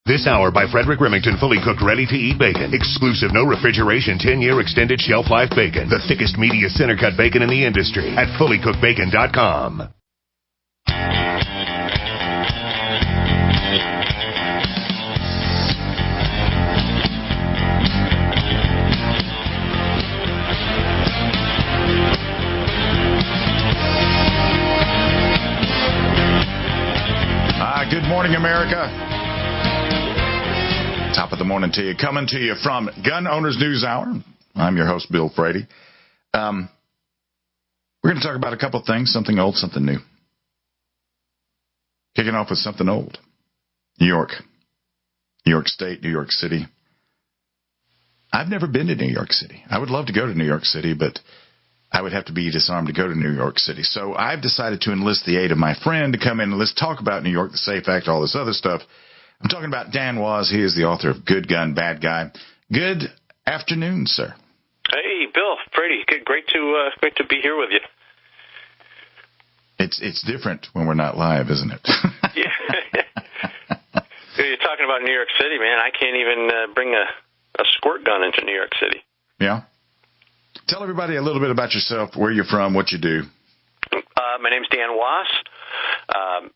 This hour by Frederick Remington, fully cooked, ready-to-eat bacon. Exclusive, no refrigeration, 10-year extended shelf life bacon. The thickest, meatiest center cut bacon in the industry at fullycookedbacon.com. Good morning, America. Top of the morning to you. Coming to you from Gun Owners News Hour. I'm your host, Bill Frady. We're going to talk about a couple of things, something old, something new. Kicking off with something old. New York. New York State, New York City. I've never been to New York City. I would love to go to New York City, but I would have to be disarmed to go to New York City. So I've decided to enlist the aid of my friend to come in and let's talk about New York, the SAFE Act, all this other stuff. I'm talking about Dan Wos. He is the author of Good Gun, Bad Guy. Good afternoon, sir. Hey, Bill Frady. Great to be here with you. It's different when we're not live, isn't it? Yeah. You're talking about New York City, man. I can't even bring a squirt gun into New York City. Yeah. Tell everybody a little bit about yourself, where you're from, what you do. My name's Dan Wos,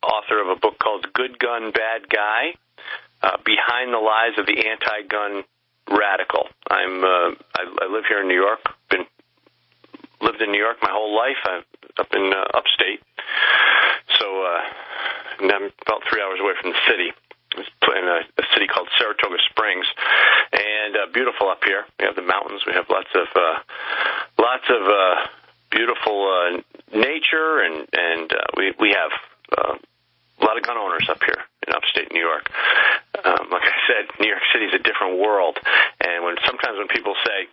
author of a book called Good Gun, Bad Guy, Behind the Lies of the Anti-Gun Radical. I live here in New York. Lived in New York my whole life. I'm up in upstate, so and I'm about 3 hours away from the city. In a city called Saratoga Springs, and beautiful up here. We have the mountains. We have lots of beautiful nature, and we have a lot of gun owners up here in upstate New York. Like I said, New York City is a different world, and sometimes when people say,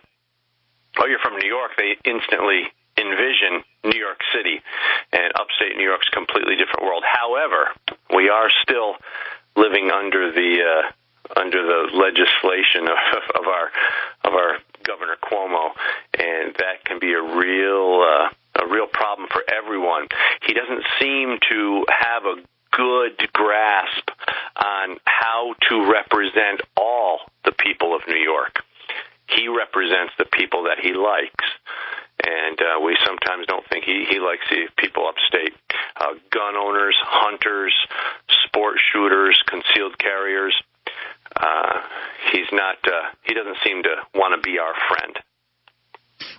"Oh, you're from New York," they instantly envision New York City, and upstate New York's a completely different world. However, we are still living under the legislation of our Governor Cuomo, and that can be a real problem for everyone. He doesn't seem to have a good grasp on how to represent all the people of New York. He represents the people that he likes, and we sometimes don't think he likes the people upstate. Gun owners, hunters, sport shooters, concealed carriers. He doesn't seem to want to be our friend.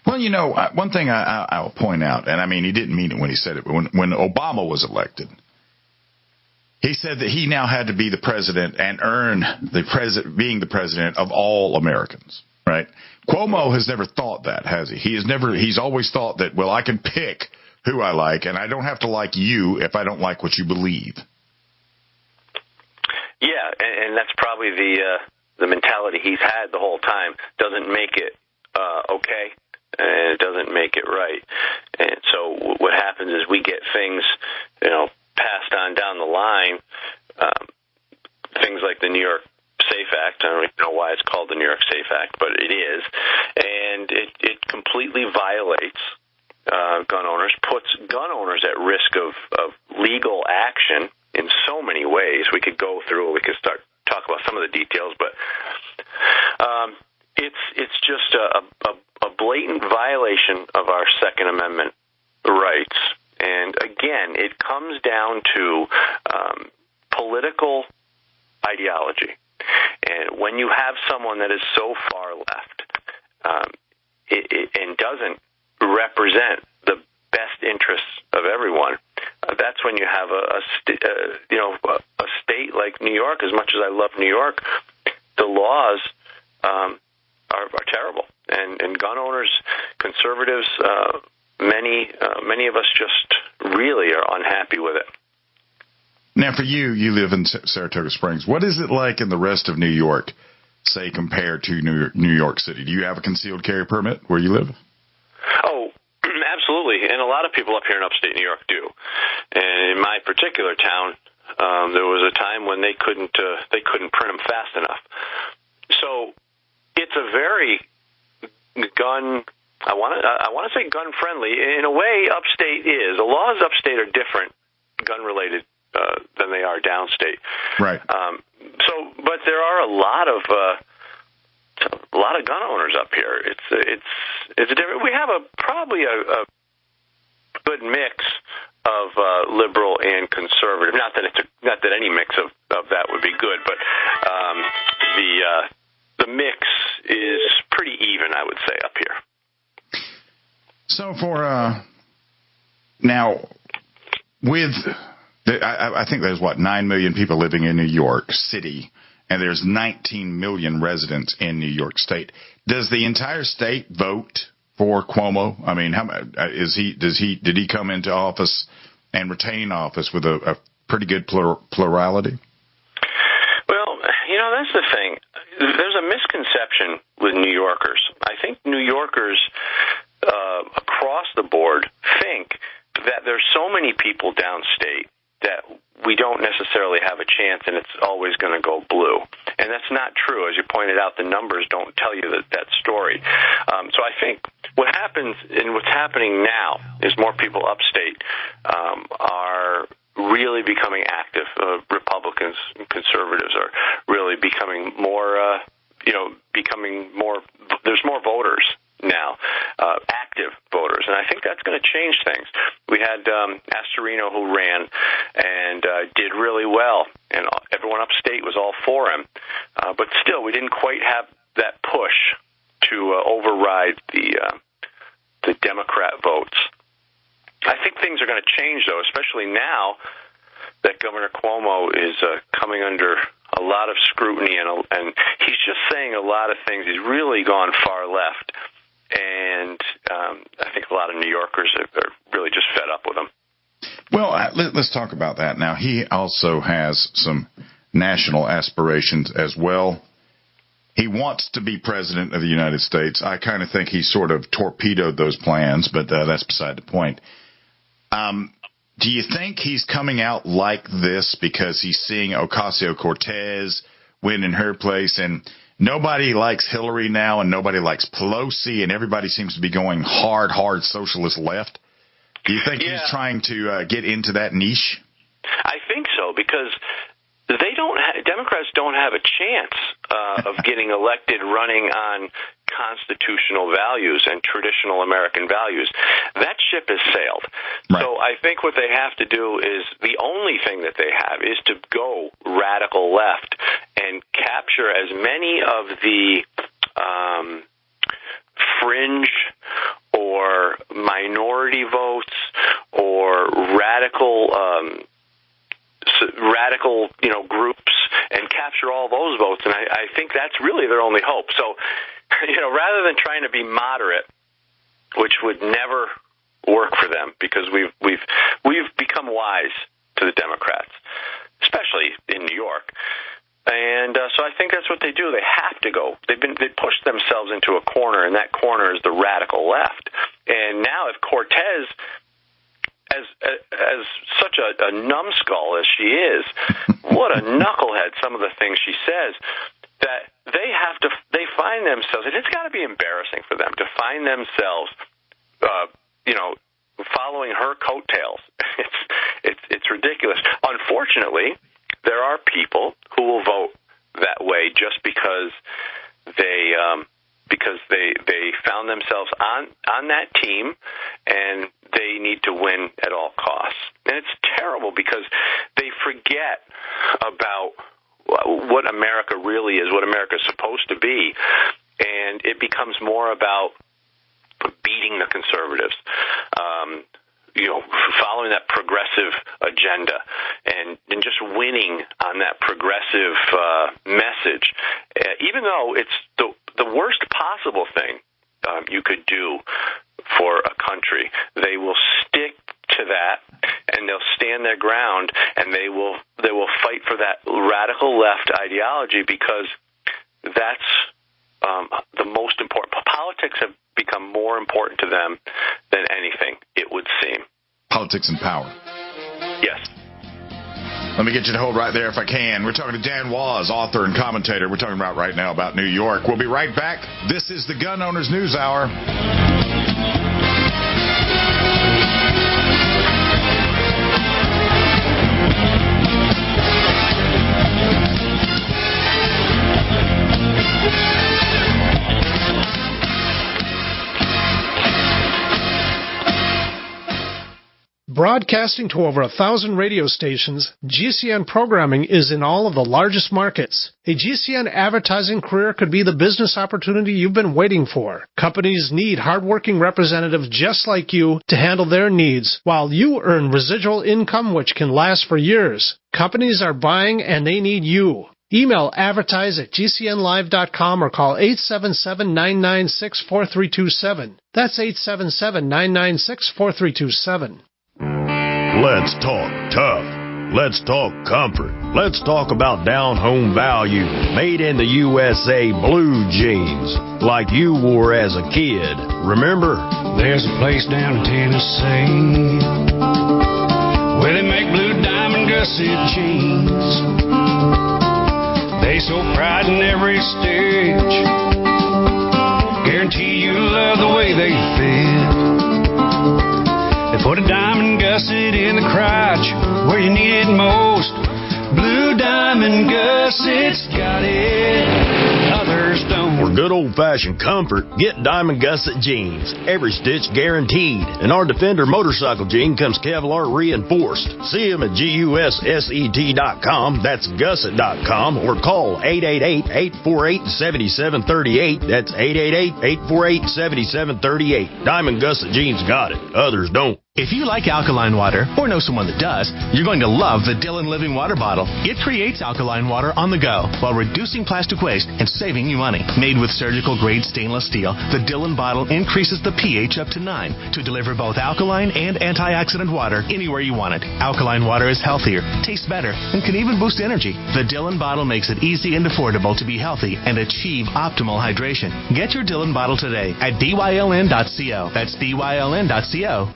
Well, you know, one thing I'll point out, and I mean, he didn't mean it when he said it, but when Obama was elected, he said that he now had to be the president and earn being the president of all Americans, right? Cuomo has never thought that, has he? He's always thought that, well, I can pick who I like, and I don't have to like you if I don't like what you believe. Yeah, and that's probably the mentality he's had the whole time. Doesn't make it okay, and it doesn't make it right. And so what happens is we get things, passed on down the line, things like the New York SAFE Act. I don't even know why it's called the New York SAFE Act, but it is, and it completely violates gun owners, puts gun owners at risk of legal action in so many ways. We could go through, we could start talk about some of the details, but it's just a blatant violation of our Second Amendment rights. And again, it comes down to political ideology. And when you have someone that is so far left and doesn't represent the best interests of everyone, that's when you have a state like New York. As much as I love New York, the laws are terrible, and gun owners, conservatives, many of us just really are unhappy with it. Now, for you live in Saratoga Springs. What is it like in the rest of New York, say, compared to New York City? Do you have a concealed carry permit where you live? Oh, absolutely. And a lot of people up here in upstate New York do. And in my particular town, there was a time when they couldn't print them fast enough. So it's a very I want to say gun friendly. In a way, upstate is. The laws upstate are different, gun related, than they are downstate. Right. But there are a lot of gun owners up here. It's different. We have probably a good mix of liberal and conservative. Not that any mix of that would be good, but the mix is pretty even, I would say, up here. So for now, with I think there's 9 million people living in New York City, and there's 19 million residents in New York State. Does the entire state vote for Cuomo? I mean, did he come into office and retain office with a pretty good plurality? Well, that's the thing. There's a misconception with New Yorkers. I think New Yorkers across the board think that there's so many people downstate that we don't necessarily have a chance and it's always going to go blue. And that's not true. As you pointed out, the numbers don't tell you that story. So I think what happens and what's happening now is more people upstate are really becoming active. Republicans and conservatives are really becoming more, there's more voters now, active voters, and I think that's going to change things. We had Astorino who ran and did really well, and everyone upstate was all for him, but still we didn't quite have that push to override the Democrat votes. I think things are going to change, though, especially now that Governor Cuomo is coming under a lot of scrutiny, and he's just saying a lot of things. He's really gone far left. And I think a lot of New Yorkers are really just fed up with him. Well, let's talk about that now. He also has some national aspirations as well. He wants to be president of the United States. I kind of think he sort of torpedoed those plans, but that's beside the point. Do you think he's coming out like this because he's seeing Ocasio-Cortez win in her place, and nobody likes Hillary now, and nobody likes Pelosi, and everybody seems to be going hard socialist left? Do you think he's trying to get into that niche? I think so, because Democrats don't have a chance of getting elected running on constitutional values and traditional American values. That ship has sailed. Right. So I think what they have to do is, the only thing that they have is to go radical left and capture as many of the fringe or minority votes or radical groups and capture all those votes. And I think that's really their only hope. So, rather than trying to be moderate, which would never work for them, because we've become wise to the Democrats, especially in New York. And so I think that's what they do. They have to go. They pushed themselves into a corner, and that corner is the radical left. And now if Cortez, as such a numbskull as she is, what a knucklehead, some of the things she says, that they find themselves, and it's got to be embarrassing for them to find themselves, following her coattails. It's ridiculous. Unfortunately, there are people who will vote that way just because they found themselves on that team, and they need to win at all costs. And it's terrible because they forget about what America really is, what America is supposed to be, and it becomes more about beating the conservatives, following that progressive agenda, and just winning on that progressive message, even though it's the worst possible thing you could do for a country. They will stick to that, and they'll stand their ground, and they will fight for that radical left ideology, because that's the most important. Politics have become more important to them than anything, it would seem. Politics and power. Yes. Let me get you to hold right there if I can. We're talking to Dan Wos, author and commentator. We're talking about right now about New York. We'll be right back. This is the Gun Owners News Hour. Broadcasting to over 1,000 radio stations, GCN programming is in all of the largest markets. A GCN advertising career could be the business opportunity you've been waiting for. Companies need hardworking representatives just like you to handle their needs, while you earn residual income which can last for years. Companies are buying and they need you. Email advertise@gcnlive.com or call 877-996-4327. That's 877-996-4327. Let's talk tough. Let's talk comfort. Let's talk about down-home value. Made in the USA blue jeans, like you wore as a kid. Remember? There's a place down in Tennessee where they make blue diamond gusset jeans. They so pride in every stitch. Guarantee you love the way they fit. They put a diamond gusset in the crotch where you need it most. Blue diamond gussets got it, others don't. For good old-fashioned comfort, get Diamond Gusset jeans. Every stitch guaranteed. And our Defender motorcycle jean comes Kevlar reinforced. See them at GUSSET.com, that's gusset.com, or call 888-848-7738. That's 888-848-7738. Diamond Gusset jeans got it, others don't. If you like alkaline water, or know someone that does, you're going to love the Dillon Living Water Bottle. It creates alkaline water on the go while reducing plastic waste and saving you money. Made with surgical-grade stainless steel, the Dillon bottle increases the pH up to 9 to deliver both alkaline and antioxidant water anywhere you want it. Alkaline water is healthier, tastes better, and can even boost energy. The Dillon bottle makes it easy and affordable to be healthy and achieve optimal hydration. Get your Dillon bottle today at dyln.co. That's dyln.co.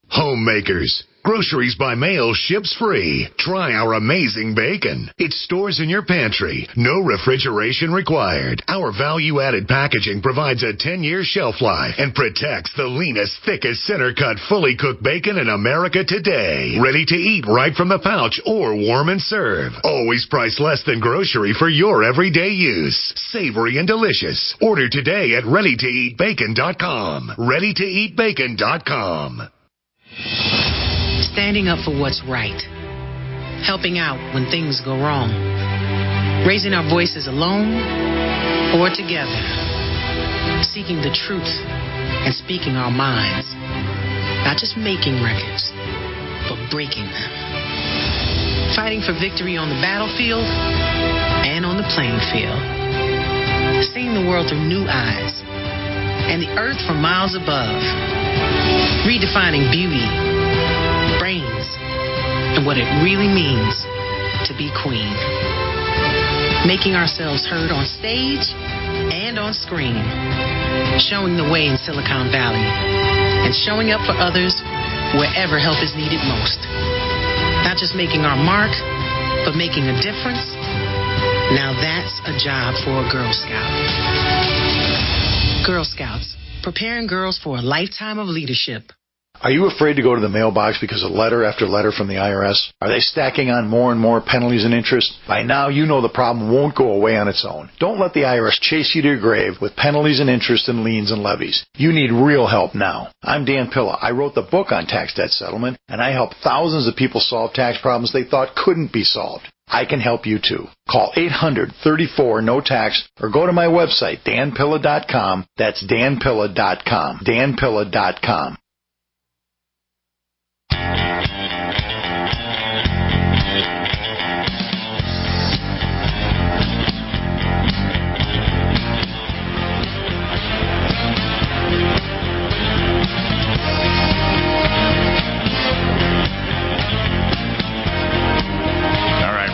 Homemakers. Groceries by mail ships free. Try our amazing bacon. It stores in your pantry. No refrigeration required. Our value-added packaging provides a 10-year shelf life and protects the leanest, thickest, center-cut, fully cooked bacon in America today. Ready to eat right from the pouch or warm and serve. Always priced less than grocery for your everyday use. Savory and delicious. Order today at readytoeatbacon.com. readytoeatbacon.com. Standing up for what's right. Helping out when things go wrong. Raising our voices alone or together. Seeking the truth and speaking our minds. Not just making records, but breaking them. Fighting for victory on the battlefield and on the playing field. Seeing the world through new eyes and the earth from miles above. Redefining beauty, brains, and what it really means to be queen. Making ourselves heard on stage and on screen. Showing the way in Silicon Valley. And showing up for others wherever help is needed most. Not just making our mark, but making a difference. Now that's a job for a Girl Scout. Girl Scouts. Preparing girls for a lifetime of leadership. Are you afraid to go to the mailbox because of letter after letter from the IRS? Are they stacking on more and more penalties and interest? By now, you know the problem won't go away on its own. Don't let the IRS chase you to your grave with penalties and interest and liens and levies. You need real help now. I'm Dan Pilla. I wrote the book on tax debt settlement, and I help thousands of people solve tax problems they thought couldn't be solved. I can help you too. Call 800-34-NO-TAX or go to my website, danpilla.com. That's danpilla.com. danpilla.com.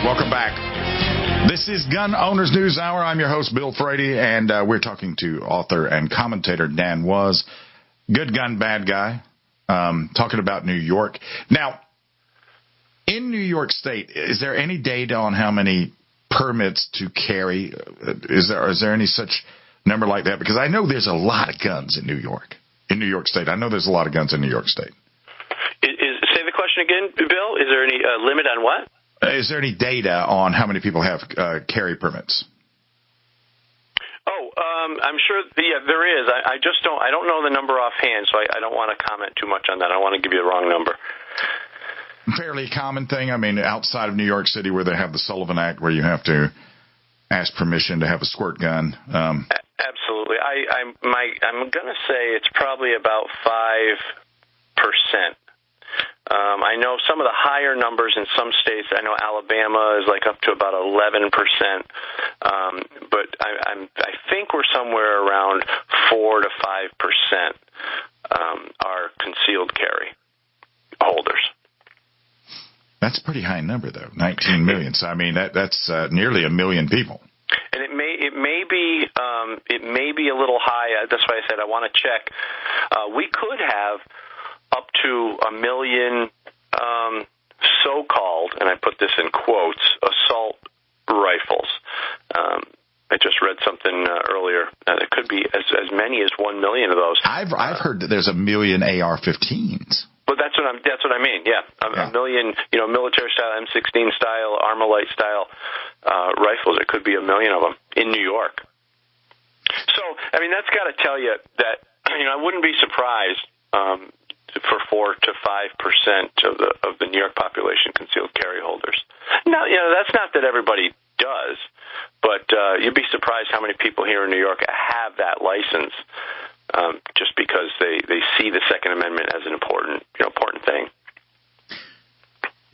Welcome back. This is Gun Owners News Hour. I'm your host, Bill Frady, and we're talking to author and commentator Dan Wos. Good gun, bad guy. Talking about New York. Now, in New York State, is there any data on how many permits to carry? Is there any such number like that? Because I know there's a lot of guns in New York State. I know there's a lot of guns in New York State. Say the question again, Bill. Is there any limit on what? Is there any data on how many people have carry permits? Oh, I'm sure, there is. I just don't. I don't know the number offhand, so I don't want to comment too much on that. I don't want to give you the wrong number. Fairly common thing. I mean, outside of New York City, where they have the Sullivan Act, where you have to ask permission to have a squirt gun. Absolutely. I'm going to say it's probably about 5%. I know some of the higher numbers in some states. I know Alabama is like up to about 11%, but I think we're somewhere around 4 to 5% are concealed carry holders. That's a pretty high number, though. 19 million. So I mean, that's nearly 1 million people. And it may be a little high. That's why I said I want to check. We could have up to 1 million so-called, and I put this in quotes, assault rifles. I just read something earlier. It could be as many as 1 million of those. I've heard that there's 1 million AR-15s. But that's what I mean. Yeah, a million, military style, M16 style, Armalite style rifles. It could be 1 million of them in New York. So, I mean, that's got to tell you that I wouldn't be surprised for 4 to 5% of the New York population concealed carry holders. Now, that's not that everybody does, but you'd be surprised how many people here in New York have that license. Just because they see the Second Amendment as an important thing.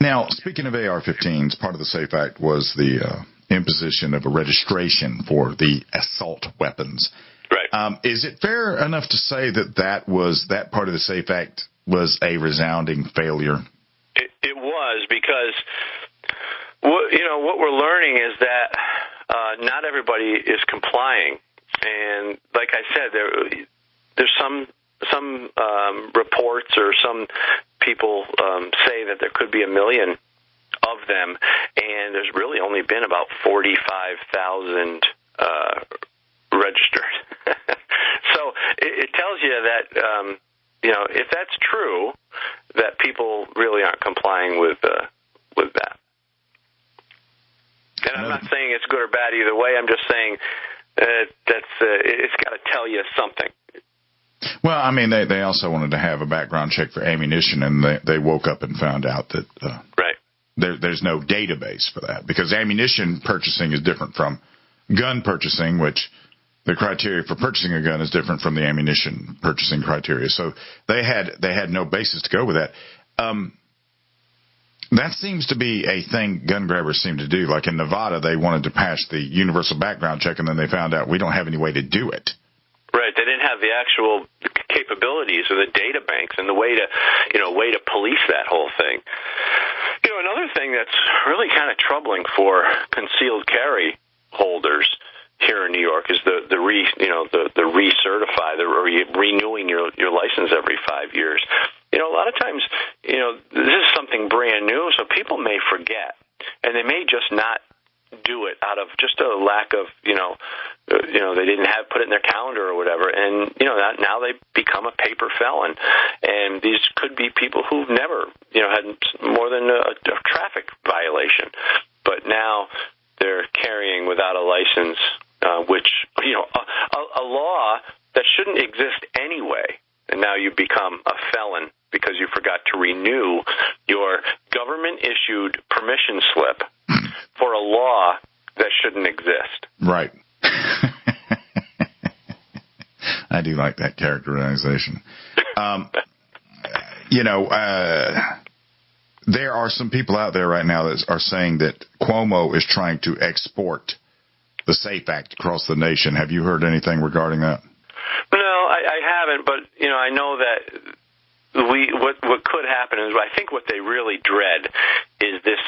Now, speaking of AR-15s, part of the SAFE Act was the imposition of a registration for the assault weapons. Right. Is it fair enough to say that part of the SAFE Act was a resounding failure? It was, because what we're learning is that not everybody is complying, and like I said, there's some reports or some people say that there could be 1 million of them, and there's really only been about 45,000 registered. So it tells you that if that's true, that people really aren't complying with that. And I'm not saying it's good or bad either way. I'm just saying it's got to tell you something. Well, I mean, they also wanted to have a background check for ammunition, and they woke up and found out that right. There's no database for that, because ammunition purchasing is different from gun purchasing, which the criteria for purchasing a gun is different from the ammunition purchasing criteria. So they had no basis to go with that. That seems to be a thing gun grabbers seem to do. Like in Nevada, they wanted to pass the universal background check, and then they found out we don't have any way to do it. Right, they didn't have the actual capabilities or the data banks and the way to police that whole thing. Another thing that's really kind of troubling for concealed carry holders here in New York is the recertify, renewing your license every 5 years. A lot of times, this is something brand new, so people may forget, and they may just not do it out of just a lack of, they didn't put it in their calendar or whatever, and now they become a paper felon, and these could be people who've never had more than a traffic violation, but now they're carrying without a license, which a law that shouldn't exist anyway, and now you become a felon because you forgot to renew your government issued permission slip for a law that shouldn't exist. Right. I do like that characterization. There are some people out there right now that are saying that Cuomo is trying to export the SAFE Act across the nation. Have you heard anything regarding that? No, I haven't, but I know that what could happen is, I think what they really dread is this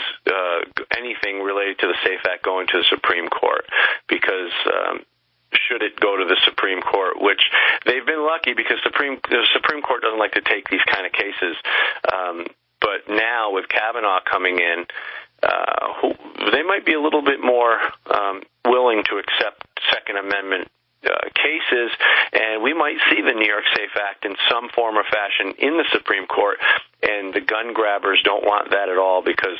anything related to the SAFE Act going to the Supreme Court, because should it go to the Supreme Court, which they've been lucky because the Supreme Court doesn't like to take these kind of cases, but now with Kavanaugh coming in, they might be a little bit more willing to accept Second Amendment cases, and we might see the New York SAFE Act in some form or fashion in the Supreme Court, and the gun grabbers don't want that at all, because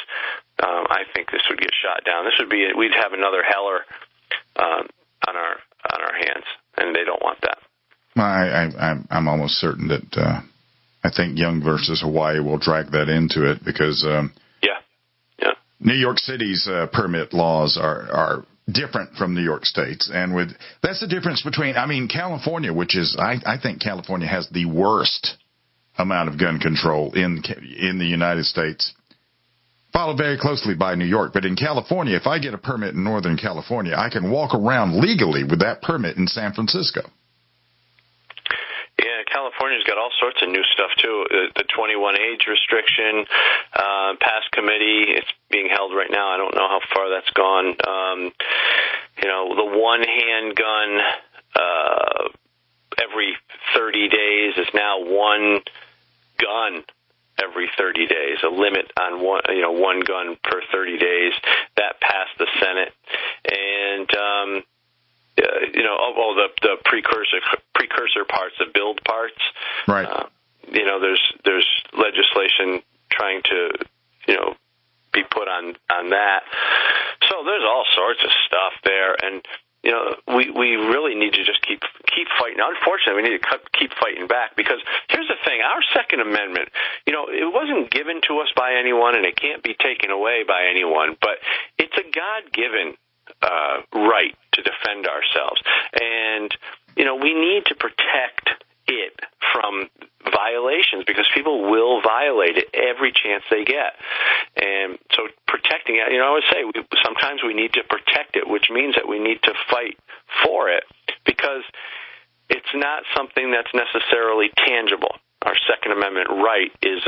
I think this would get shot down. We'd have another Heller on our hands. I'm almost certain that I think Young versus Hawaii will drag that into it because New York City's permit laws are different from New York State's, and that's the difference between California, which is I think California has the worst amount of gun control in the United States, followed very closely by New York. But in California, if I get a permit in Northern California, I can walk around legally with that permit in San Francisco. Yeah, California's got all sorts of new stuff, too. The 21 age restriction passed committee. It's being held right now. I don't know how far that's gone. The one handgun every 30 days is now one gun every 30 days, a limit on one gun per 30 days. That passed the Senate. And the precursor parts, the build parts. Right. There's legislation trying to, be put on that. So there's all sorts of stuff there, and we really need to just keep fighting. Unfortunately, we need to keep fighting back, because here's the thing: our Second Amendment, it wasn't given to us by anyone, and it can't be taken away by anyone. But it's a God-given right to defend ourselves, and we need to protect it from violations, because people will violate it every chance they get. And so protecting it, I would say sometimes we need to protect it, which means that we need to fight for it, because it's not something that's necessarily tangible. Our Second Amendment right is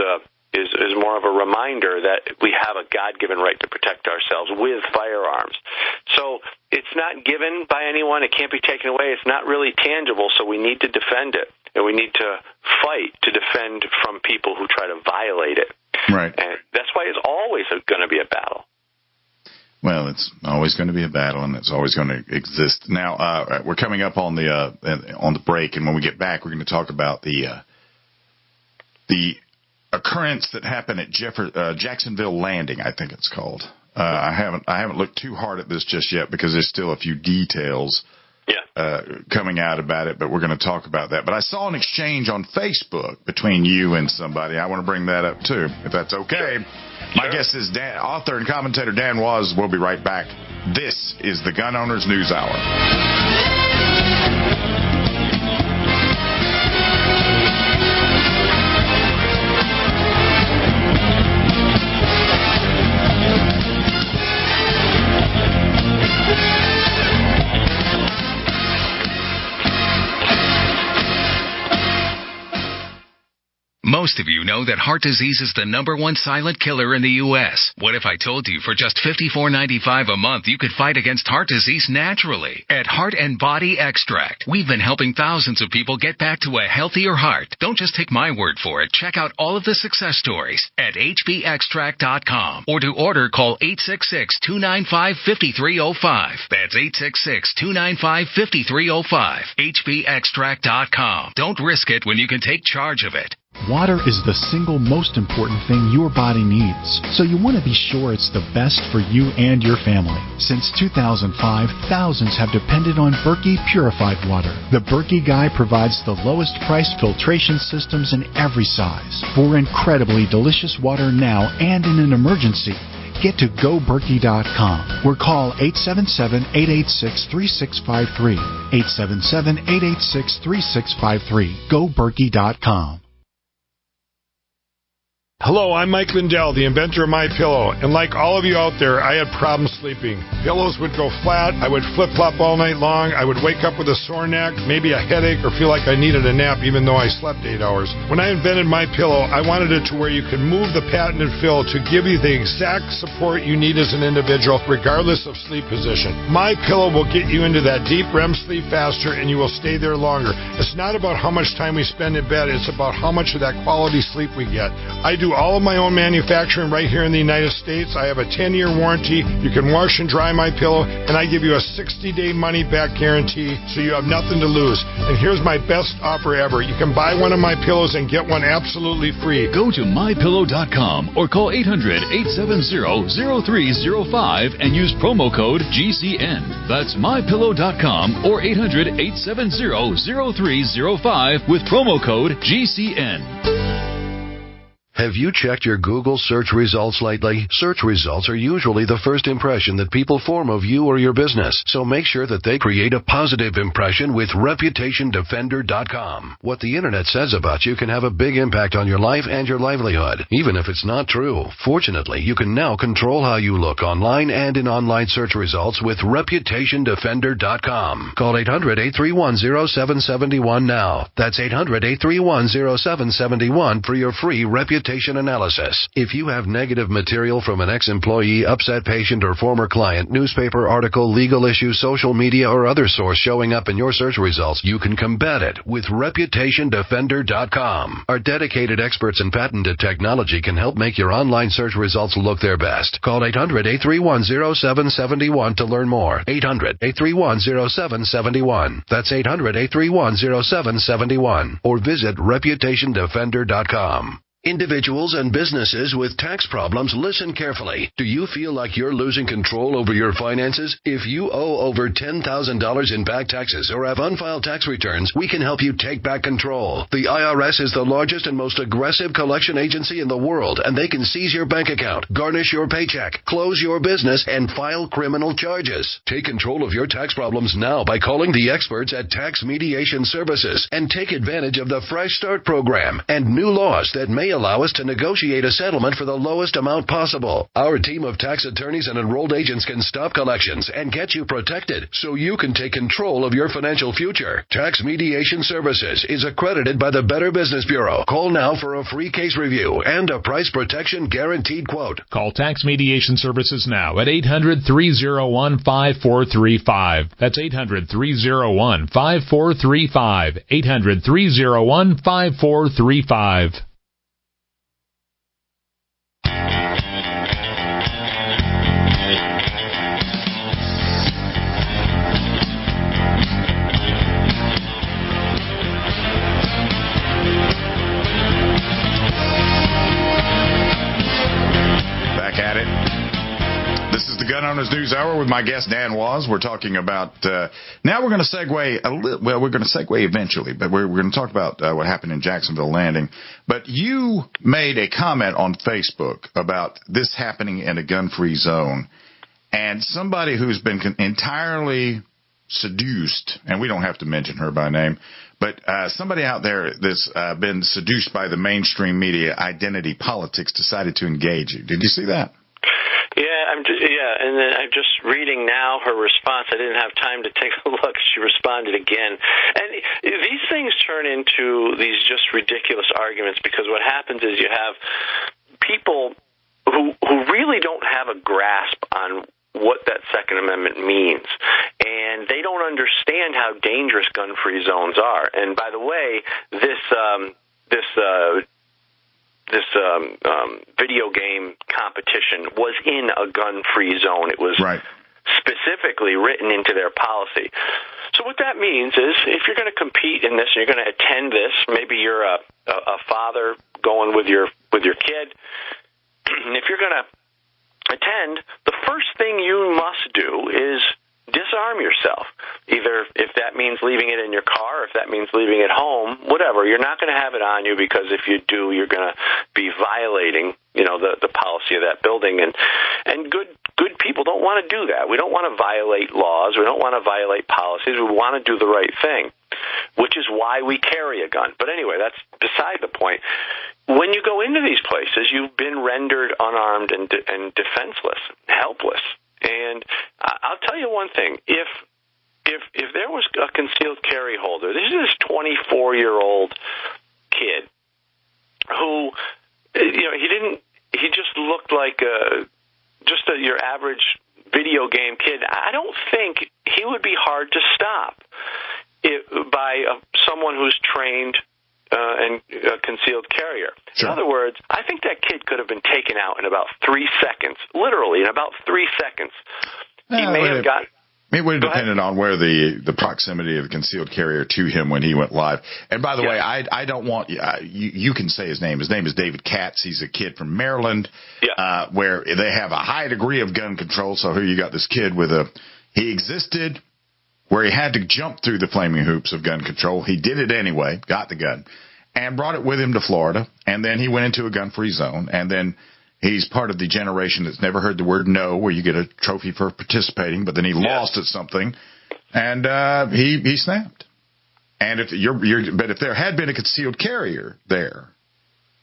more of a reminder that we have a God-given right to protect ourselves with firearms. So it's not given by anyone. It can't be taken away. It's not really tangible, so we need to defend it. And we need to fight to defend from people who try to violate it. Right. And that's why it's always going to be a battle. Well, it's always going to be a battle, and it's always going to exist. Now, we're coming up on the break, and when we get back, we're going to talk about the occurrence that happened at Jacksonville Landing, I think it's called. I haven't looked too hard at this just yet, because there's still a few details coming out about it, but we're going to talk about that. But I saw an exchange on Facebook between you and somebody. I want to bring that up too, if that's okay. Sure. My guest is author and commentator Dan Wos. We'll be right back. This is the Gun Owners News Hour. Most of you know that heart disease is the #1 silent killer in the U.S. What if I told you for just $54.95 a month you could fight against heart disease naturally? At Heart and Body Extract, we've been helping thousands of people get back to a healthier heart. Don't just take my word for it. Check out all of the success stories at hbextract.com. Or to order, call 866-295-5305. That's 866-295-5305. hbextract.com. Don't risk it when you can take charge of it. Water is the single most important thing your body needs, so you want to be sure it's the best for you and your family. Since 2005, thousands have depended on Berkey Purified Water. The Berkey Guy provides the lowest priced filtration systems in every size for incredibly delicious water now and in an emergency. Get to GoBerkey.com or call 877-886-3653. 877-886-3653. GoBerkey.com. Hello, I'm Mike Lindell, the inventor of MyPillow, and like all of you out there, I had problems sleeping. Pillows would go flat, I would flip-flop all night long, I would wake up with a sore neck, maybe a headache, or feel like I needed a nap even though I slept 8 hours. When I invented MyPillow, I wanted it to where you could move the patented fill to give you the exact support you need as an individual, regardless of sleep position. MyPillow will get you into that deep REM sleep faster, and you will stay there longer. It's not about how much time we spend in bed, it's about how much of that quality sleep we get. I do do all of my own manufacturing right here in the United States. I have a 10-year warranty. You can wash and dry my pillow, and I give you a 60-day money-back guarantee, so you have nothing to lose. And here's my best offer ever. You can buy one of my pillows and get one absolutely free. Go to mypillow.com or call 800-870-0305 and use promo code GCN. That's mypillow.com or 800-870-0305 with promo code GCN. Have you checked your Google search results lately? Search results are usually the first impression that people form of you or your business, so make sure that they create a positive impression with ReputationDefender.com. What the Internet says about you can have a big impact on your life and your livelihood, even if it's not true. Fortunately, you can now control how you look online and in online search results with ReputationDefender.com. Call 800-831-0771 now. That's 800-831-0771 for your free reputation analysis. If you have negative material from an ex-employee, upset patient, or former client, newspaper article, legal issue, social media, or other source showing up in your search results, you can combat it with ReputationDefender.com. Our dedicated experts in patented technology can help make your online search results look their best. Call 800-831-0771 to learn more. 800-831-0771. That's 800-831-0771. Or visit ReputationDefender.com. Individuals and businesses with tax problems, listen carefully. Do you feel like you're losing control over your finances? If you owe over $10,000 in back taxes or have unfiled tax returns, we can help you take back control. The IRS is the largest and most aggressive collection agency in the world, and they can seize your bank account, garnish your paycheck, close your business, and file criminal charges. Take control of your tax problems now by calling the experts at Tax Mediation Services and take advantage of the Fresh Start program and new laws that may allow us to negotiate a settlement for the lowest amount possible. Our team of tax attorneys and enrolled agents can stop collections and get you protected so you can take control of your financial future. Tax Mediation Services is accredited by the Better Business Bureau. Call now for a free case review and a price protection guaranteed quote. Call Tax Mediation Services now at 800-301-5435. That's 800-301-5435. 800-301-5435. Gun Owners News Hour with my guest Dan Wos. We're talking about now we're going to segue a little. Well, we're going to segue eventually, but we're going to talk about what happened in Jacksonville Landing. But you made a comment on Facebook about this happening in a gun-free zone, and somebody who's been entirely seduced, and we don't have to mention her by name, but somebody out there that's been seduced by the mainstream media, identity politics, decided to engage you. Did you see that? Yeah, and then I'm just reading now her response. I didn't have time to take a look. She responded again. And these things turn into these just ridiculous arguments because what happens is you have people who really don't have a grasp on what that Second Amendment means. And they don't understand how dangerous gun-free zones are. And by the way, this video game competition was in a gun-free zone. It was specifically written into their policy. So what that means is if you're going to compete in this and you're going to attend this, maybe you're a father going with your kid, and if you're going to attend, the first thing you must do is disarm yourself. Either if that means leaving it in your car, if that means leaving it home, whatever. You're not going to have it on you because if you do, you're going to be violating, the policy of that building. And good people don't want to do that. We don't want to violate laws. We don't want to violate policies. We want to do the right thing, which is why we carry a gun. But anyway, that's beside the point. When you go into these places, you've been rendered unarmed and defenseless, helpless. And I'll tell you one thing: if there was a concealed carry holder, this is this 24-year-old kid who, he just looked like your average video game kid. I don't think he would be hard to stop by someone who's trained and concealed carrier. Sure. In other words, I think that kid could have been taken out in about 3 seconds, literally in about 3 seconds. He may have gotten... It would have depended on where the proximity of the concealed carrier to him when he went live. And by the way, I don't want you can say his name. His name is David Katz. He's a kid from Maryland, where they have a high degree of gun control. So here you got this kid he existed where he had to jump through the flaming hoops of gun control. He did it anyway, got the gun, and brought it with him to Florida. And then he went into a gun-free zone. And then he's part of the generation that's never heard the word no, where you get a trophy for participating, but then he lost at something, and he snapped. And if there had been a concealed carrier there,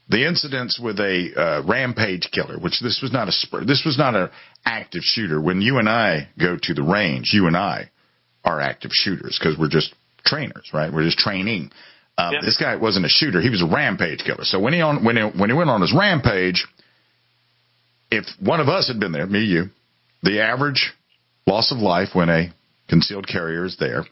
the incidents with a rampage killer, which this was not an active shooter. When you and I go to the range, you and I are active shooters because we're just trainers, right? We're just training. This guy wasn't a shooter; he was a rampage killer. So when he went on his rampage, if one of us had been there, me, you, the average loss of life when a concealed carrier is there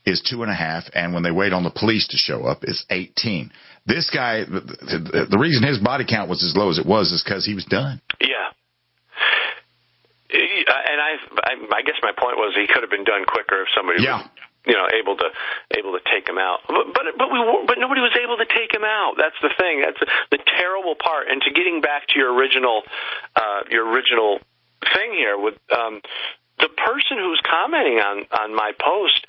is 2.5, and when they wait on the police to show up, is 18. This guy, the reason his body count was as low as it was is because he was done. Yeah. And I guess my point was he could have been done quicker if somebody was, able to take him out. But nobody was able to take him out. That's the thing. That's the terrible part. And to getting back to your original thing here with the person who's commenting on my post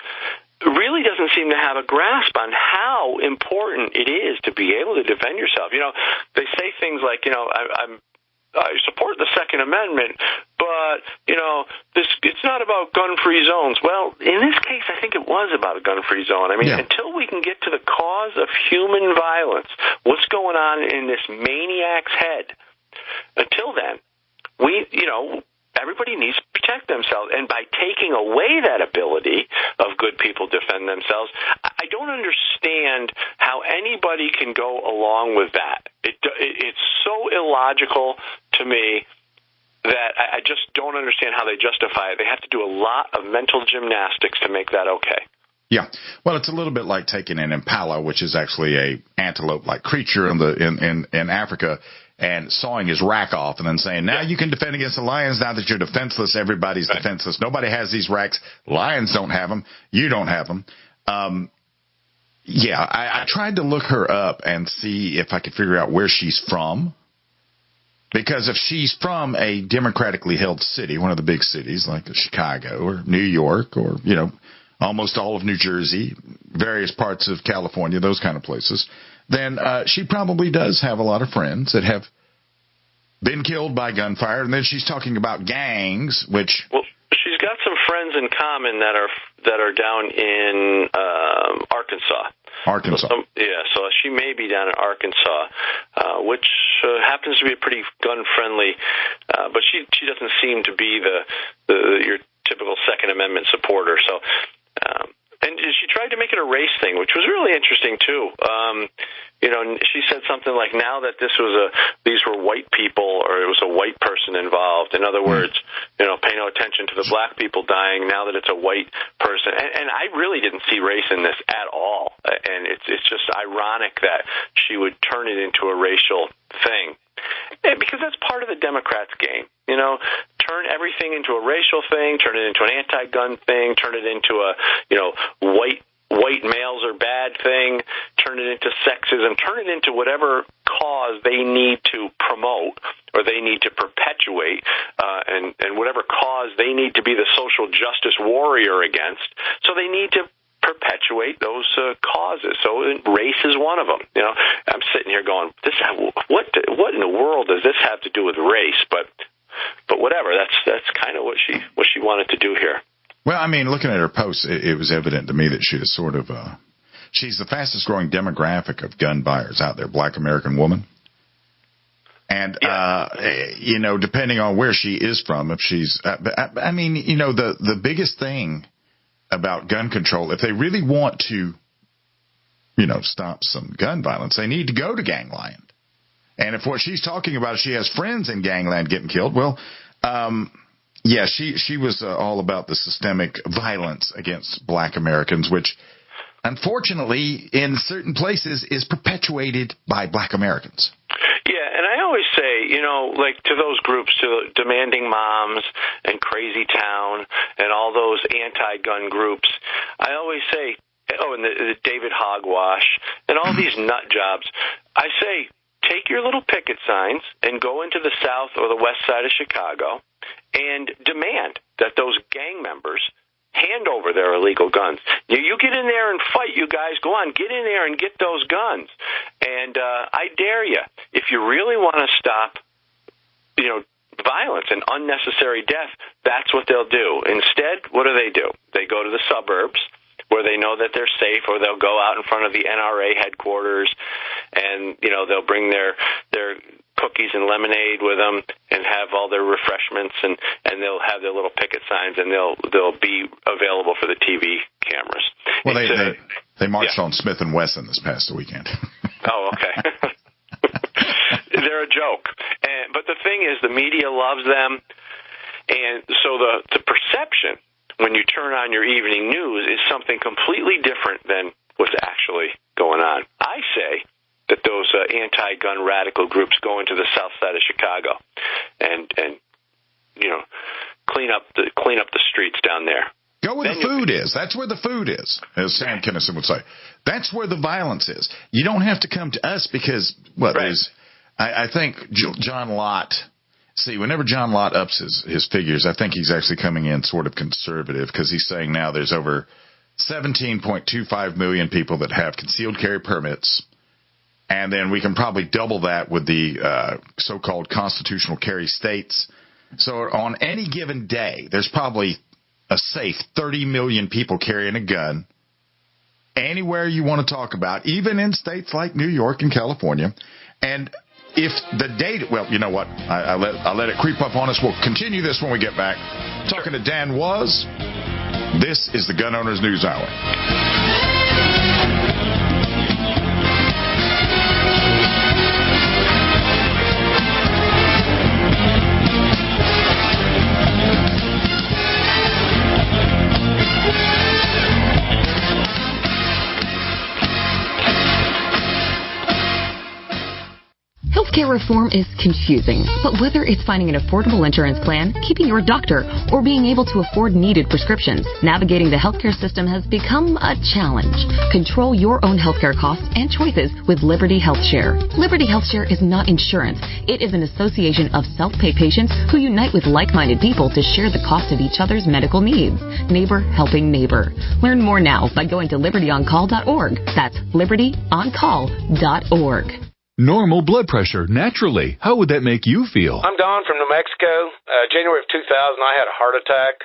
really doesn't seem to have a grasp on how important it is to be able to defend yourself. You know, they say things like, I support the Second Amendment, but, it's not about gun-free zones. Well, in this case, I think it was about a gun-free zone. I mean, until we can get to the cause of human violence, what's going on in this maniac's head, until then, everybody needs to protect themselves. And by taking away that ability of good people to defend themselves, I don't understand how anybody can go along with that. It's so illogical to me that I just don't understand how they justify it. They have to do a lot of mental gymnastics to make that okay. Yeah. Well, it's a little bit like taking an impala, which is actually a antelope-like creature in Africa, and sawing his rack off and then saying, now you can defend against the lions. Now that you're defenseless, everybody's defenseless. Nobody has these racks. Lions don't have them. You don't have them. I tried to look her up and see if I could figure out where she's from. Because if she's from a democratically held city, one of the big cities like Chicago or New York or, almost all of New Jersey, various parts of California, those kind of places, then she probably does have a lot of friends that have been killed by gunfire. And then she's talking about gangs, which... Well, she's got some friends in common that are down in Arkansas. So she may be down in Arkansas, which happens to be a pretty gun-friendly, but she doesn't seem to be your typical Second Amendment supporter. So, and she tried to make it a race thing, which was really interesting too. She said something like, "Now that these were white people, or it was a white person involved." In other words, pay no attention to the black people dying. Now that it's a white person, and I really didn't see race in this at all. And it's just ironic that she would turn it into a racial thing. Because that's part of the Democrats' game, turn everything into a racial thing, turn it into an anti-gun thing, turn it into a, white males are bad thing, turn it into sexism, turn it into whatever cause they need to promote or they need to perpetuate, and whatever cause they need to be the social justice warrior against. So they need to perpetuate those causes. So race is one of them. I'm sitting here going, what in the world does this have to do with race? But whatever. That's kind of what she wanted to do here. Well, I mean, looking at her posts, it was evident to me that she was sort of she's the fastest growing demographic of gun buyers out there, Black American woman. And depending on where she is from, if she's, the biggest thing about gun control, if they really want to, stop some gun violence, they need to go to gangland. And if what she's talking about is she has friends in gangland getting killed, well, she was all about the systemic violence against Black Americans, which unfortunately, in certain places, is perpetuated by black Americans. Yeah, and I always say, like to those groups, to Demanding Moms and Crazy Town and all those anti-gun groups, I always say, and the David Hogwash and all these nut jobs, I say, take your little picket signs and go into the south or the west side of Chicago and demand that those gang members hand over their illegal guns. You get in there and fight, you guys. Go on, get in there and get those guns. And I dare you, if you really want to stop, violence and unnecessary death, that's what they'll do. Instead, what do? They go to the suburbs where they know that they're safe, or they'll go out in front of the NRA headquarters, and they'll bring their cookies and lemonade with them and have all their refreshments, and they'll have their little picket signs, and they'll be available for the TV cameras. Well, they marched on Smith & Wesson this past weekend. Oh, okay. They're a joke. But the thing is, the media loves them, and so the perception when you turn on your evening news is something completely different than what's actually going on. I say that those anti-gun radical groups go into the south side of Chicago and clean up the streets down there. Go where the food is. That's where the food is, as Sam Kinison would say. That's where the violence is. You don't have to come to us because I think John Lott. See, whenever John Lott ups his figures, I think he's actually coming in sort of conservative, because he's saying now there's over 17.25 million people that have concealed carry permits, and then we can probably double that with the so-called constitutional carry states. So on any given day, there's probably a safe 30 million people carrying a gun anywhere you want to talk about, even in states like New York and California. And if the data, well, you know what? I'll let it creep up on us. We'll continue this when we get back. Talking to Dan Wos. This is the Gun Owners News Hour. Healthcare reform is confusing, but whether it's finding an affordable insurance plan, keeping your doctor, or being able to afford needed prescriptions, navigating the healthcare system has become a challenge. Control your own healthcare costs and choices with Liberty HealthShare. Liberty HealthShare is not insurance. It is an association of self-pay patients who unite with like-minded people to share the cost of each other's medical needs. Neighbor helping neighbor. Learn more now by going to libertyoncall.org. That's libertyoncall.org. Normal blood pressure, naturally. How would that make you feel? I'm Don from New Mexico. January of 2000, I had a heart attack.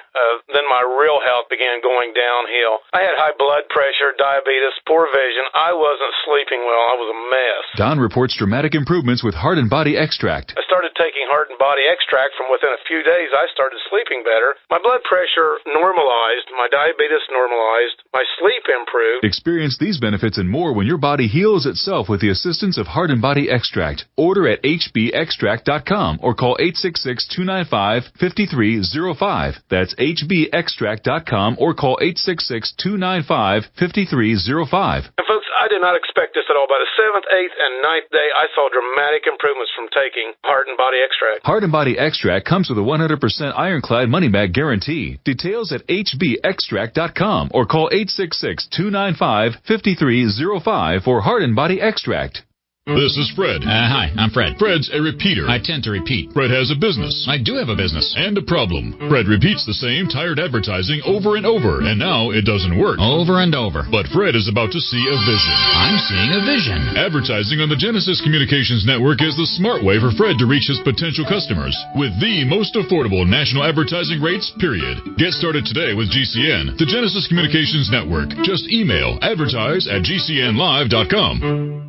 Then my real health began going downhill. I had high blood pressure, diabetes, poor vision. I wasn't sleeping well. I was a mess. Don reports dramatic improvements with Heart and Body Extract. I started taking Heart and Body Extract. From within a few days, I started sleeping better. My blood pressure normalized. My diabetes normalized. My sleep improved. Experience these benefits and more when your body heals itself with the assistance of Heart and Body Extract. Order at hbextract.com or call 866-295-5305. That's hbextract.com or call 866-295-5305. And folks, I did not expect this at all. By the 7th, 8th, and 9th day, I saw dramatic improvements from taking Heart and Body Extract. Heart and Body Extract comes with a 100% ironclad money-back guarantee. Details at hbextract.com or call 866-295-5305 for Heart and Body Extract. This is Fred. Hi, I'm Fred. Fred's a repeater. I tend to repeat. Fred has a business. I do have a business. And a problem. Fred repeats the same tired advertising over and over, and now it doesn't work. Over and over. But Fred is about to see a vision. I'm seeing a vision. Advertising on the Genesis Communications Network is the smart way for Fred to reach his potential customers with the most affordable national advertising rates, period. Get started today with GCN, the Genesis Communications Network. Just email advertise@gcnlive.com.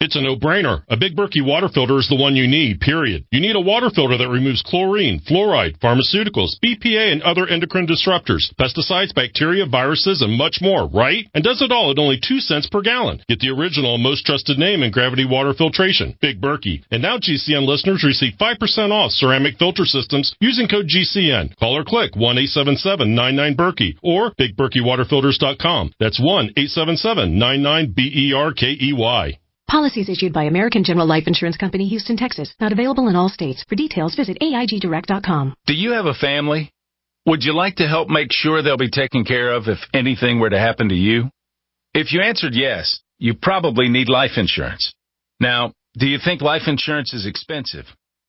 It's a no-brainer. A Big Berkey water filter is the one you need, period. You need a water filter that removes chlorine, fluoride, pharmaceuticals, BPA, and other endocrine disruptors, pesticides, bacteria, viruses, and much more, right? And does it all at only 2 cents per gallon. Get the original and most trusted name in gravity water filtration, Big Berkey. And now GCN listeners receive 5% off ceramic filter systems using code GCN. Call or click 1-877-99-BERKEY or BigBerkeyWaterFilters.com. That's 1-877-99-BERKEY. Policies issued by American General Life Insurance Company, Houston, Texas. Not available in all states. For details, visit AIGdirect.com. Do you have a family? Would you like to help make sure they'll be taken care of if anything were to happen to you? If you answered yes, you probably need life insurance. Now, do you think life insurance is expensive?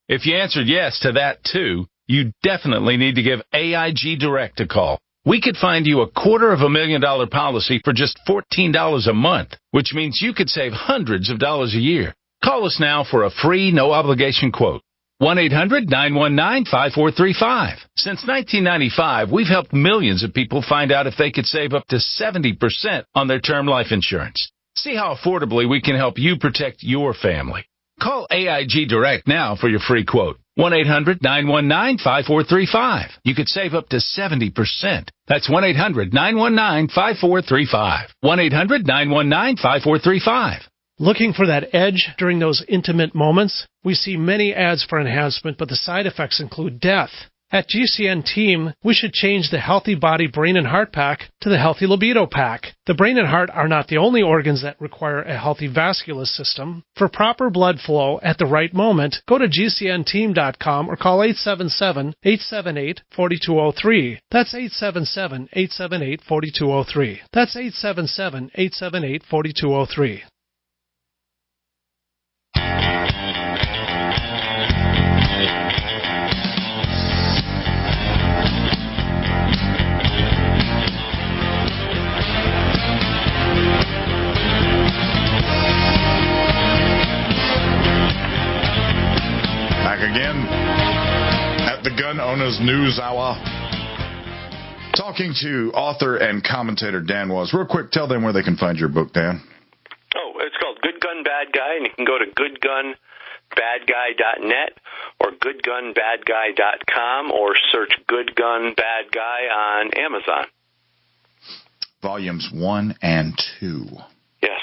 If you answered yes to that too, you definitely need to give AIG Direct a call. We could find you a $250,000 policy for just $14 a month, which means you could save hundreds of dollars a year. Call us now for a free, no-obligation quote. 1-800-919-5435. Since 1995, we've helped millions of people find out if they could save up to 70% on their term life insurance. See how affordably we can help you protect your family. Call AIG Direct now for your free quote. 1-800-919-5435. You could save up to 70%. That's 1-800-919-5435. 1-800-919-5435. Looking for that edge during those intimate moments? We see many ads for enhancement, but the side effects include death. At GCN Team, we should change the Healthy Body, Brain, and Heart Pack to the Healthy Libido Pack. The brain and heart are not the only organs that require a healthy vascular system. For proper blood flow at the right moment, go to GCNteam.com or call 877-878-4203. That's 877-878-4203. That's 877-878-4203. Again at the Gun Owners News Hour, talking to author and commentator Dan Wos. Real quick, tell them where they can find your book, Dan. Oh, it's called Good Gun Bad Guy, and you can go to goodgunbadguy.net or goodgunbadguy.com or search Good Gun Bad Guy on Amazon. Volumes 1 and 2. Yes.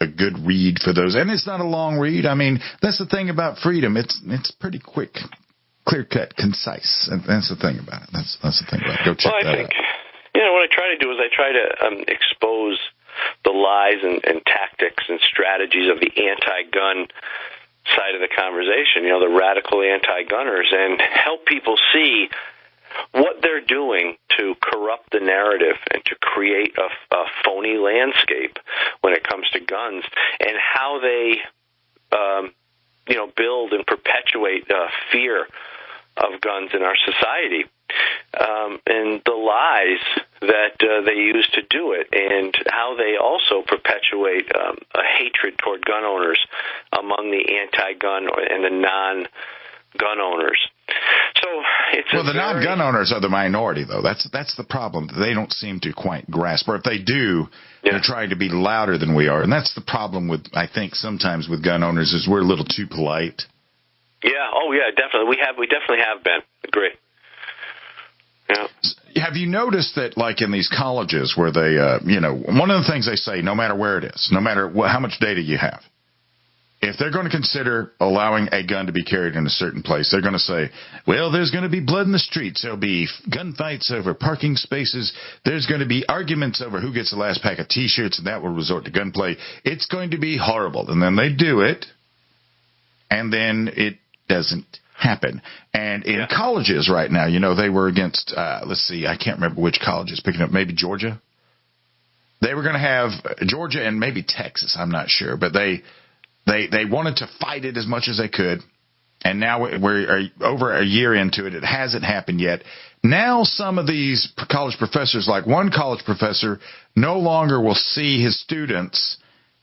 A good read for those, and it's not a long read. I mean, that's the thing about freedom. It's pretty quick, clear cut, concise, and that's the thing about it. That's the thing about it. Go check that out. What I try to do is I try to expose the lies and tactics and strategies of the anti-gun side of the conversation. The radical anti-gunners, and help people see what they're doing to corrupt the narrative and to create a phony landscape when it comes to guns, and how they, build and perpetuate fear of guns in our society, and the lies that they use to do it, and how they also perpetuate a hatred toward gun owners among the anti-gun and the non-gun owners. So the non-gun owners are the minority, though. That's the problem. They don't seem to quite grasp, or if they do, they're trying to be louder than we are, and that's the problem with, I think, sometimes with gun owners, is we're a little too polite. Yeah. Oh, yeah. Definitely. We definitely have been. Agree. Yeah. Have you noticed that, like in these colleges, where they, one of the things they say, no matter where it is, no matter how much data you have, if they're going to consider allowing a gun to be carried in a certain place, they're going to say, well, there's going to be blood in the streets. There'll be gunfights over parking spaces. There's going to be arguments over who gets the last pack of T-shirts, and that will resort to gunplay. It's going to be horrible. And then they do it, and then it doesn't happen. And in colleges right now, they were against, I can't remember which colleges, picking up maybe Georgia. They were going to have Georgia and maybe Texas, I'm not sure, but they wanted to fight it as much as they could, and now we're over a year into it. It hasn't happened yet. Now some of these college professors, like one college professor, no longer will see his students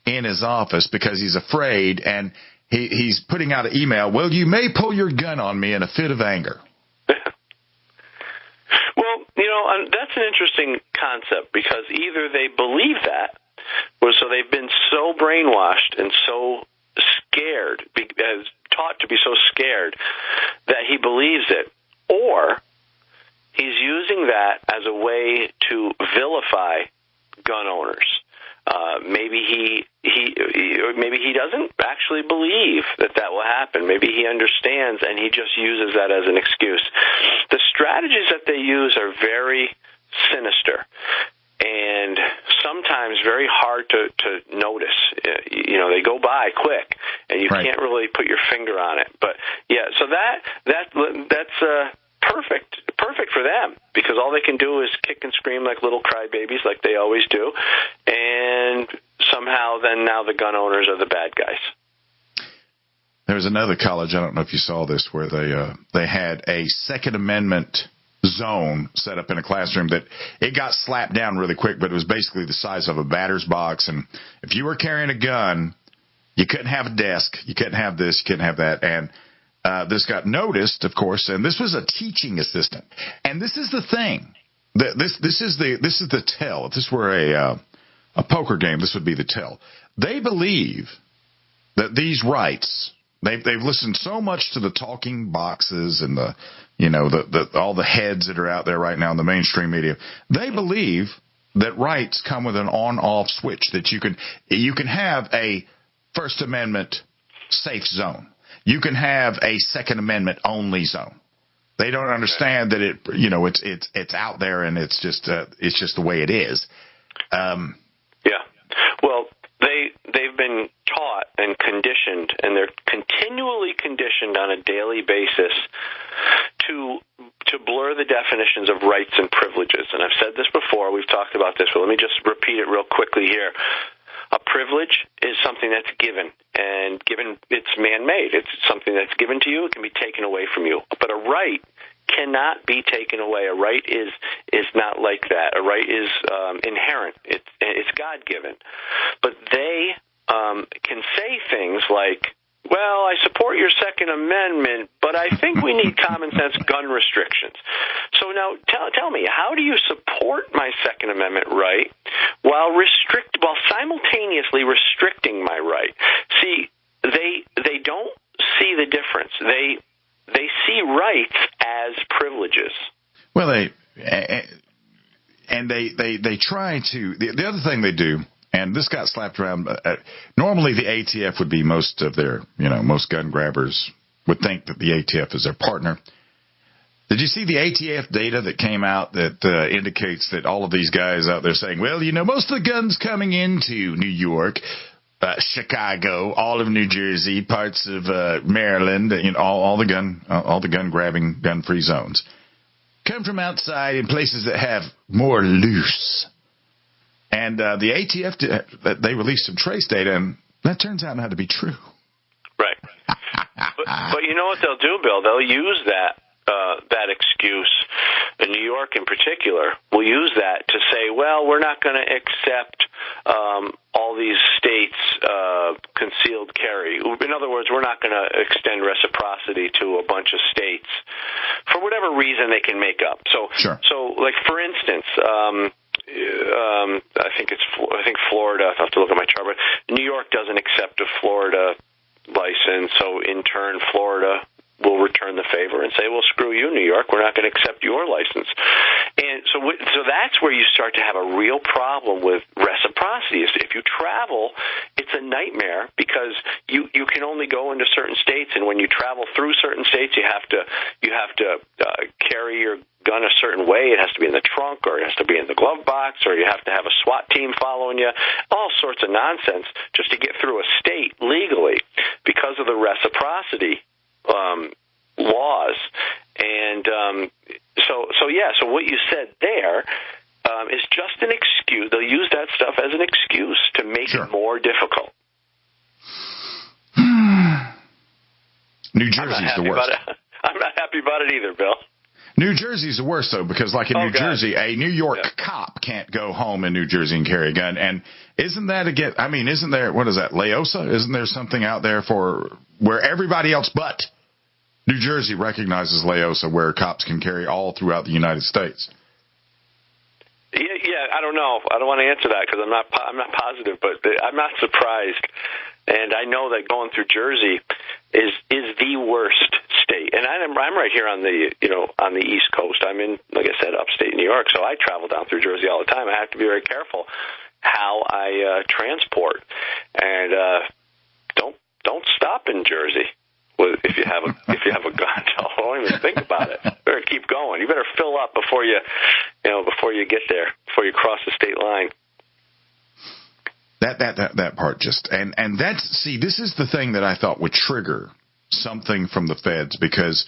in his office because he's afraid, and he's putting out an email, well, you may pull your gun on me in a fit of anger. Well, that's an interesting concept, because either they believe that, So they've been so brainwashed and so scared, taught to be so scared, that he believes it. Or he's using that as a way to vilify gun owners. Maybe he doesn't actually believe that will happen. Maybe he understands and he just uses that as an excuse. The strategies that they use are very sinister and sometimes very hard to notice. They go by quick and you can't really put your finger on it. But yeah, so that's perfect for them, because all they can do is kick and scream like little crybabies, like they always do, and somehow then now the gun owners are the bad guys. There was another college, I don't know if you saw this, where they had a Second Amendment zone set up in a classroom that it got slapped down really quick, but it was basically the size of a batter's box, and if you were carrying a gun, you couldn't have a desk, you couldn't have this, you couldn't have that, and this got noticed, of course, and this was a teaching assistant. And this is the thing. This is the tell. If this were a poker game, this would be the tell. They believe that these rights, they've listened so much to the talking boxes and all the heads that are out there right now in the mainstream media. They believe that rights come with an on-off switch, that you can have a First Amendment safe zone. You can have a Second Amendment only zone. They don't understand that it's out there and it's just the way it is. Yeah. Well, they've been taught and conditioned, and they're continually conditioned on a daily basis to blur the definitions of rights and privileges. And I've said this before. We've talked about this, but let me just repeat it real quickly here. A privilege is something that's given, and it's man-made. It's something that's given to you. It can be taken away from you. But a right cannot be taken away. A right is not like that. A right is inherent. It's God-given. But they can say things like, well, I support your Second Amendment, but I think we need common sense gun restrictions. So now tell me, how do you support my Second Amendment right while simultaneously restricting my right? See, they don't see the difference. They see rights as privileges. Well, they try to. The other thing they do, and this got slapped around. Normally, the ATF would be most gun grabbers would think that the ATF is their partner. Did you see the ATF data that came out that indicates that all of these guys out there saying, well, most of the guns coming into New York, Chicago, all of New Jersey, parts of Maryland, all the gun grabbing, gun free zones come from outside in places that have more loose. And the ATF, they released some trace data, and that turns out not to be true. Right. but you know what they'll do, Bill? They'll use that excuse. In New York in particular, will use that to say, well, we're not going to accept all these states' concealed carry. In other words, we're not going to extend reciprocity to a bunch of states for whatever reason they can make up. So, sure. So like, for instance, I think Florida, I have to look at my chart, but New York doesn't accept a Florida license, so in turn Florida will return the favor and say, well, screw you, New York, we're not going to accept your license. And so that's where you start to have a real problem with reciprocity. If you travel, it's a nightmare because you can only go into certain states, and when you travel through certain states, you have to carry your gun a certain way. It has to be in the trunk, or it has to be in the glove box, or you have to have a SWAT team following you. All sorts of nonsense just to get through a state legally because of the reciprocity laws. And so what you said there is just an excuse. They'll use that stuff as an excuse to make it more difficult. New Jersey's the worst. I'm not happy about it either, Bill. New Jersey's the worst, though, because like in New Jersey, a New York cop can't go home in New Jersey and carry a gun. And isn't there, what is that, Leosa? Isn't there something out there for where everybody else but New Jersey recognizes Leosa, where cops can carry all throughout the United States? Yeah, I don't know. I don't want to answer that because I'm not positive, but I'm not surprised. And I know that going through Jersey is the worst state. And I'm right here on the East Coast. I'm in, like I said, upstate New York, so I travel down through Jersey all the time. I have to be very careful how I transport. And don't stop in Jersey. If you have a gun, don't even think about it. Better keep going. You better fill up before you get there, before you cross the state line. That part just and this is the thing that I thought would trigger something from the feds, because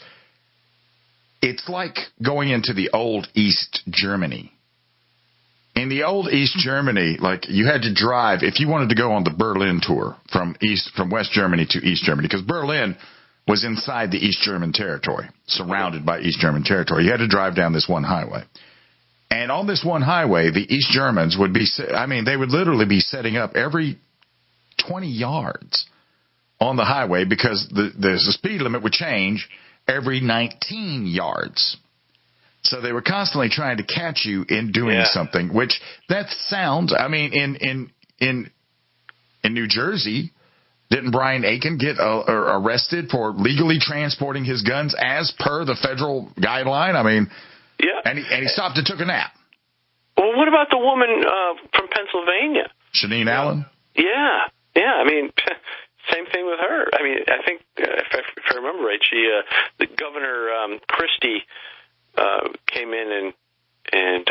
it's like going into the old East Germany. In the old East Germany, like, you had to drive if you wanted to go on the Berlin tour from West Germany to East Germany, because Berlin was inside the East German territory, surrounded by East German territory. You had to drive down this one highway. And on this one highway, the East Germans would they would literally be setting up every 20 yards on the highway, because the speed limit would change every 19 yards. So they were constantly trying to catch you in doing something, which that sounds, in New Jersey, didn't Brian Aiken get arrested for legally transporting his guns as per the federal guideline? Yeah. And he stopped and took a nap. Well, what about the woman from Pennsylvania? Shanine Allen? Yeah. Same thing with her. I think, if I remember right, the Governor Christie came in and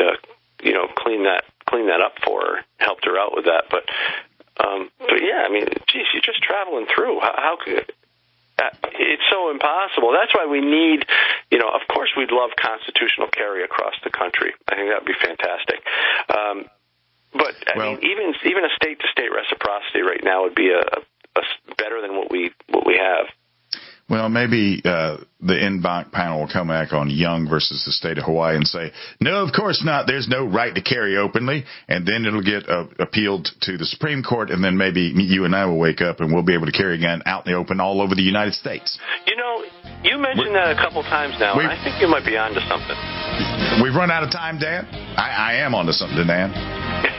cleaned that up for her, helped her out with that. But yeah, geez, you're just traveling through. How could it's so impossible. That's why we need, of course, we'd love constitutional carry across the country. I think that would be fantastic. But even a state-to-state reciprocity right now would be a better than what we have. Well, maybe the en-banc panel will come back on Young versus the state of Hawaii and say, no, of course not. There's no right to carry openly. And then it'll get appealed to the Supreme Court, and then maybe you and I will wake up and we'll be able to carry a gun out in the open all over the United States. You mentioned that a couple times now. I think you might be onto something. We've run out of time, Dan. I am onto something, Dan.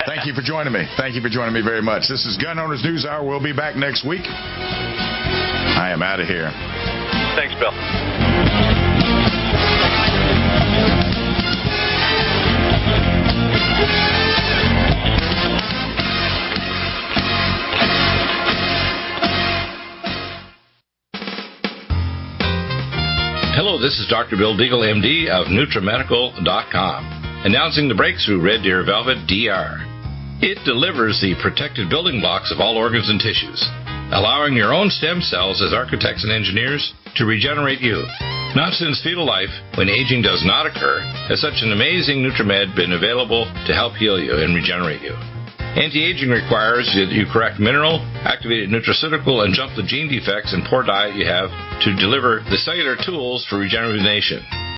Thank you for joining me. Thank you for joining me very much. This is Gun Owners News Hour. We'll be back next week. I am out of here. Thanks, Bill. Hello, this is Dr. Bill Deagle, MD of NutriMedical.com, announcing the breakthrough Red Deer Velvet DR. It delivers the protected building blocks of all organs and tissues, allowing your own stem cells as architects and engineers to regenerate you. Not since fetal life, when aging does not occur, has such an amazing NutriMed been available to help heal you and regenerate you. Anti-aging requires that you correct mineral, activated nutraceutical, and jump the gene defects and poor diet you have to deliver the cellular tools for rejuvenation.